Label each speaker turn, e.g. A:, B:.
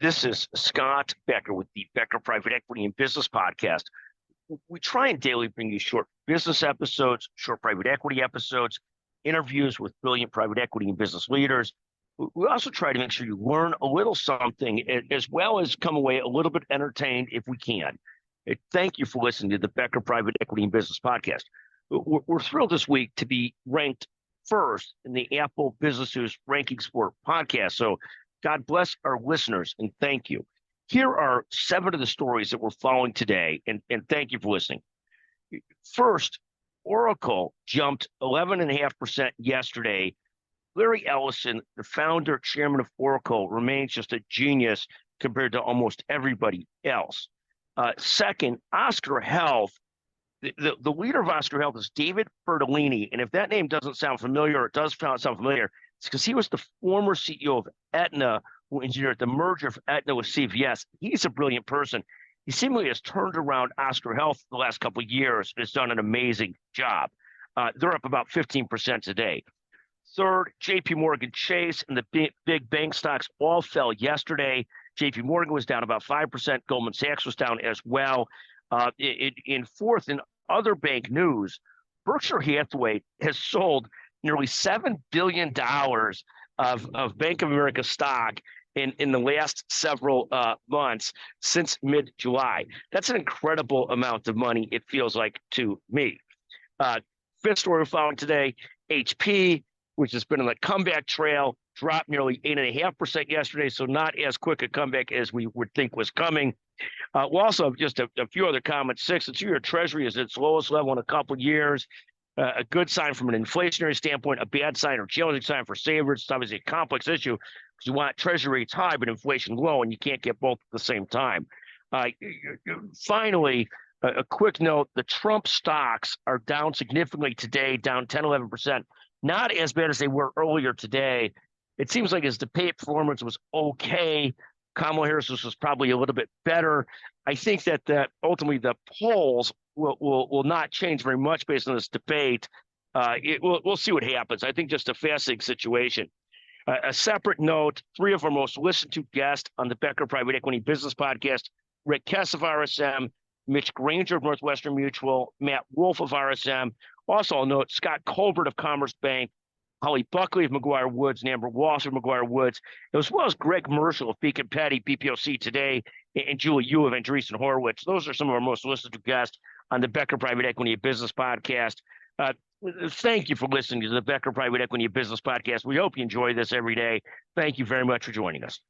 A: This is Scott Becker with the Becker Private Equity and Business Podcast. We try and daily bring you short business episodes, short private equity episodes, interviews with brilliant private equity and business leaders. We also try to make sure you learn a little something as well as come away a little bit entertained if we can. Thank you for listening to the Becker Private Equity and Business Podcast. We're thrilled this week to be ranked first in the Apple Business News Rankings for Podcast. So God bless our listeners and thank you. Here are 7 of the stories that we're following today, and thank you for listening. First, Oracle jumped 11.5% yesterday. Larry Ellison, the founder, chairman of Oracle, remains just a genius compared to almost everybody else. Second, Oscar Health. The leader of Oscar Health is David Bertolini, and if that name doesn't sound familiar, or it does sound familiar, it's because he was the former CEO of Aetna, who engineered the merger of Aetna with CVS. He's a brilliant person. He seemingly has turned around Oscar Health the last couple of years and has done an amazing job. They're up about 15% today. Third, JP Morgan Chase and the big bank stocks all fell yesterday. JP Morgan was down about 5%. Goldman Sachs was down as well. In fourth, in other bank news, Berkshire Hathaway has sold nearly $7 billion of Bank of America stock in the last several months since mid-July. That's an incredible amount of money, it feels like to me. Fifth story we're following today, HP, which has been on the comeback trail, dropped nearly 8.5% yesterday, so not as quick a comeback as we would think was coming. We'll also have just a few other comments. 6, the 2-year Treasury is at its lowest level in a couple of years. A good sign from an inflationary standpoint, a bad sign or challenging sign for savers. It's obviously a complex issue because you want Treasury rates high but inflation low, and you can't get both at the same time. Finally, a quick note, the Trump stocks are down significantly today, down 10, 11%. Not as bad as they were earlier today. It seems like his debate performance was okay. Kamala Harris was probably a little bit better. I think that ultimately the polls will not change very much based on this debate. We'll see what happens. I think just a fascinating situation. A separate note, 3 of our most listened to guests on the Becker Private Equity Business Podcast, Rick Kess of RSM, Mitch Granger of Northwestern Mutual, Matt Wolf of RSM. Also, I'll note Scott Colbert of Commerce Bank, Holly Buckley of McGuire Woods, and Amber Walsh of McGuire Woods, as well as Greg Marshall of Beacon Petty, BPOC Today, and Julie Yu of Andreessen Horowitz. Those are some of our most listened to guests on the Becker Private Equity Business Podcast. Thank you for listening to the Becker Private Equity Business Podcast. We hope you enjoy this every day. Thank you very much for joining us.